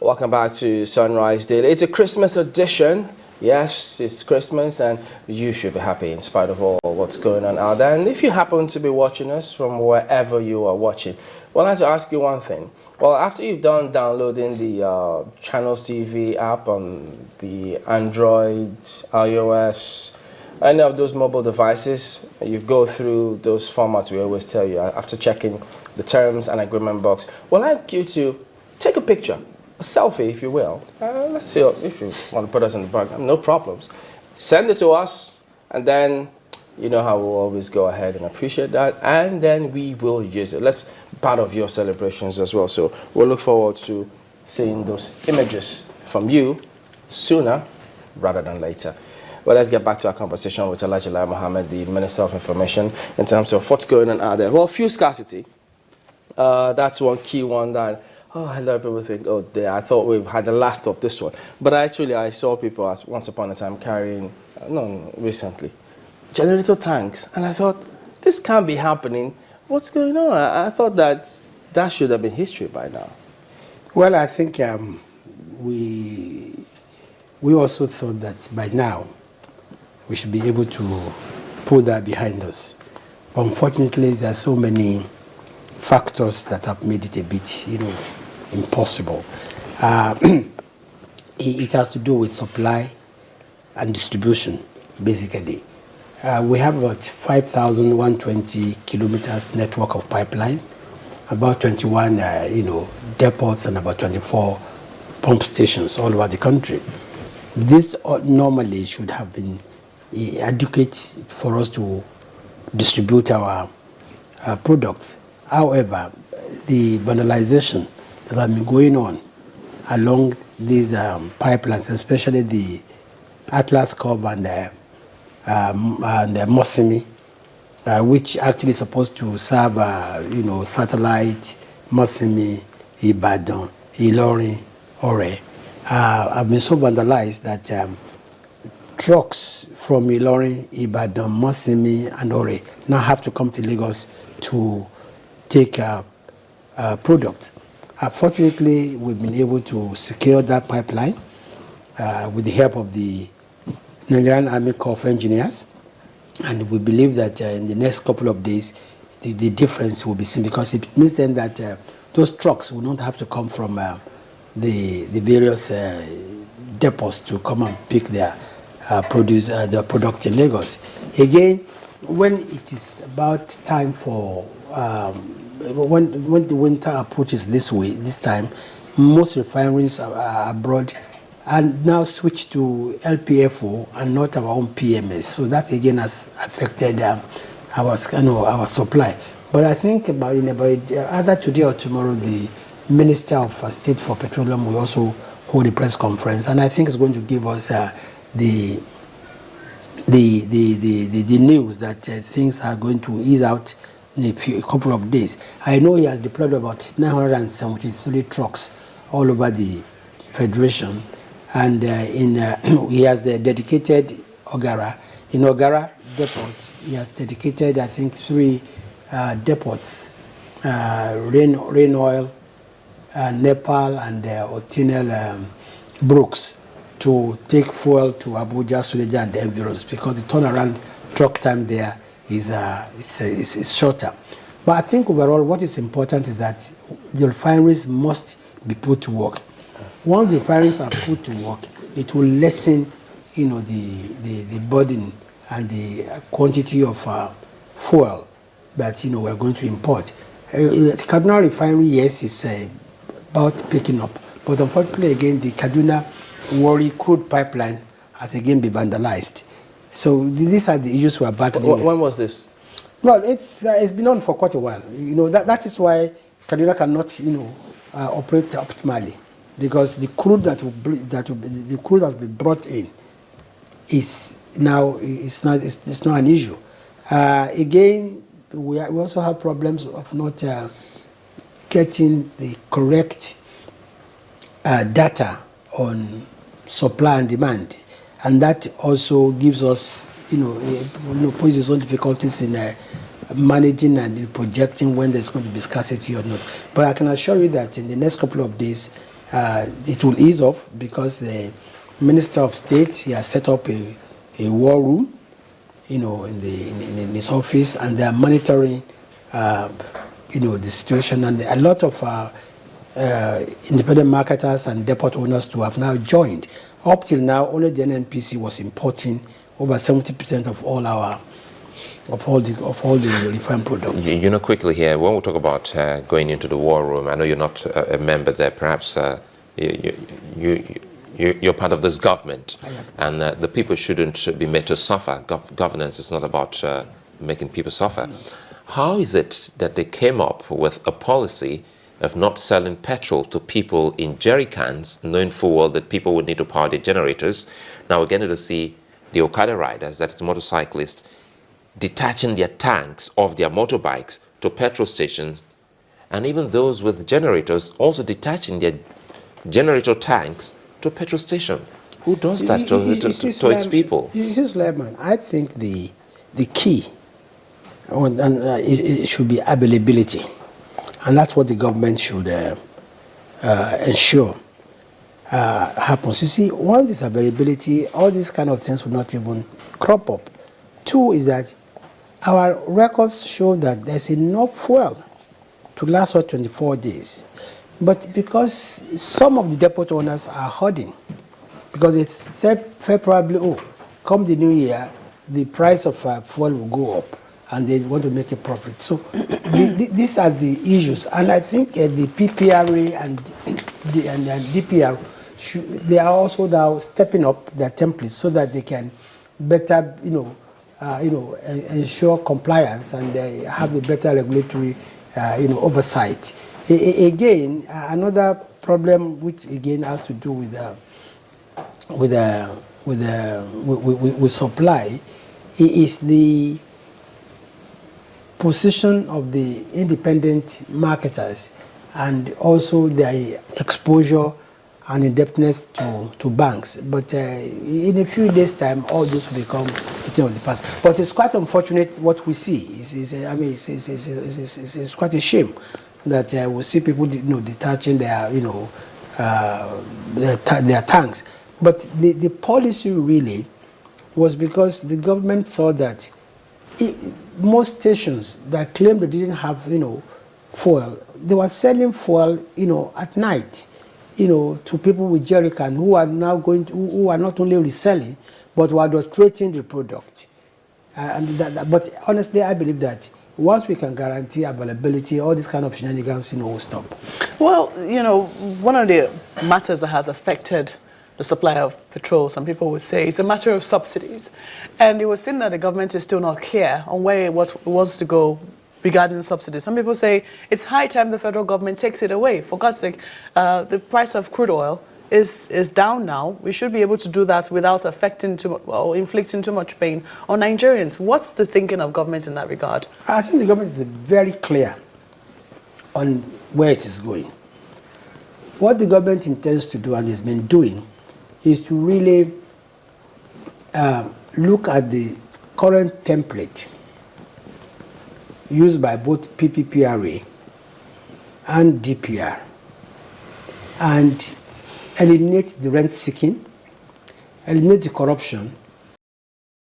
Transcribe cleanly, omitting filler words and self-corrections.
Welcome back to Sunrise Daily. It's a Christmas edition. Yes, it's Christmas and you should be happy in spite of all what's going on out there. And if you happen to be watching us from wherever you are watching, well, I'd like to ask you one thing. Well, after you've done downloading the Channels TV app on the Android, iOS, any of those mobile devices, you go through those formats we always tell you after checking the terms and agreement box. Well, I'd like you to take a picture, a selfie, if you will. Let's see if you want to put us in the background, no problems. Send it to us, and then you know how we'll always go ahead and appreciate that, and then we will use it. That's part of your celebrations as well. So we'll look forward to seeing those images from you sooner rather than later. Well, let's get back to our conversation with Lai Mohammed, the Minister of Information, in terms of what's going on out there. Well, fuel scarcity. That's one key one that, a lot of people think, oh, I thought we had the last of this one. But actually, I saw people once upon a time carrying, recently, generator tanks. And I thought, this can't be happening. What's going on? I thought that should have been history by now. Well, I think we also thought that by now we should be able to put that behind us. But unfortunately, there are so many factors that have made it a bit, impossible. It has to do with supply and distribution, basically. We have about 5,120 kilometers network of pipeline, about 21, depots, and about 24 pump stations all over the country. This normally should have been adequate for us to distribute our products. However, the vandalization that has been going on along these pipelines, especially the Atlas Curve and the Mosimi, which actually is supposed to serve, satellite, Mosimi, Ibadan, Ilorin, Ore, have been so vandalized that trucks from Ilorin, Ibadan, Mosimi, and Ore now have to come to Lagos to take product. Fortunately, we've been able to secure that pipeline with the help of the Nigerian Army Corps of Engineers, and we believe that in the next couple of days, the difference will be seen, because it means then that those trucks will not have to come from the various depots to come and pick their their product in Lagos. Again, when it is about time for when the winter approaches this time, most refineries abroad and now switch to LPFO and not our own PMS. So that again has affected our supply. But I think about either today or tomorrow, the Minister of State for Petroleum will also hold a press conference, and I think it's going to give us the news that things are going to ease out in a couple of days. I know he has deployed about 973 trucks all over the Federation, and he has dedicated Ogara. In Ogara Depot, he has dedicated, I think, 3 depots, Rain Oil, Nepal, and Otinel Brooks, to take fuel to Abuja, Suleja, and the environs, because the turnaround truck time there is shorter. But I think overall what is important is that the refineries must be put to work. Once the refineries are put to work, it will lessen the burden and the quantity of fuel that we're going to import. Kaduna refinery, yes, is about picking up, but unfortunately again the Kaduna Warri crude pipeline has again been vandalized. So these are the issues we are battling with. When was this? Well, it's been on for quite a while. That is why Kaduna cannot operate optimally, because the crude that will be brought in is now it's not an issue. Again, we also have problems of not getting the correct data on supply and demand, and that also gives us, poses its own difficulties in managing and projecting when there's going to be scarcity or not. But I can assure you that in the next couple of days, it will ease off because the Minister of State, he has set up a war room, in his office, and they are monitoring, the situation. And a lot of independent marketers and depot owners too have now joined. Up till now, only the NNPC was importing over 70% of all the refined products. Quickly here, when we talk about going into the war room, I know you're not a member there. Perhaps you're part of this government, and the people shouldn't be made to suffer. Governance is not about making people suffer. No. How is it that they came up with a policy of not selling petrol to people in jerry cans, knowing full well that people would need to power their generators? Now we're getting to see the Okada riders, that's the motorcyclists, detaching their tanks of their motorbikes to petrol stations, and even those with generators also detaching their generator tanks to a petrol station. Who does that to its people? Layman, I think the key it should be availability, and that's what the government should ensure happens. You see, once there's availability, all these kind of things will not even crop up. Two is that our records show that there's enough fuel to last us 24 days. But because some of the depot owners are hoarding, because they said probably, come the new year, the price of fuel will go up, and they want to make a profit. So these are the issues, and I think the PPRA and DPR, they are also now stepping up their templates so that they can better, ensure compliance and have a better regulatory, oversight. Again, another problem which again has to do with supply is the position of the independent marketers and also their exposure and indebtedness to banks. But in a few days' time, all this will become a thing of the past. But it's quite unfortunate what we see. It's quite a shame that we see people, detaching their tanks. But the policy really was because the government saw that most stations that claimed they didn't have, fuel, they were selling fuel, at night, to people with jerry can who are now who are not only reselling, but were adulterating the product. But honestly, I believe that once we can guarantee availability, all these kind of shenanigans, will stop. Well, one of the matters that has affected the supply of petrol, some people would say, is the matter of subsidies. And it was seen that the government is still not clear on where it wants to go regarding subsidies. Some people say it's high time the federal government takes it away. For God's sake, the price of crude oil is down now. We should be able to do that without inflicting too much pain on Nigerians. What's the thinking of government in that regard? I think the government is very clear on where it is going. What the government intends to do and has been doing is to really look at the current template used by both PPPRA and DPR and eliminate the rent seeking, eliminate the corruption,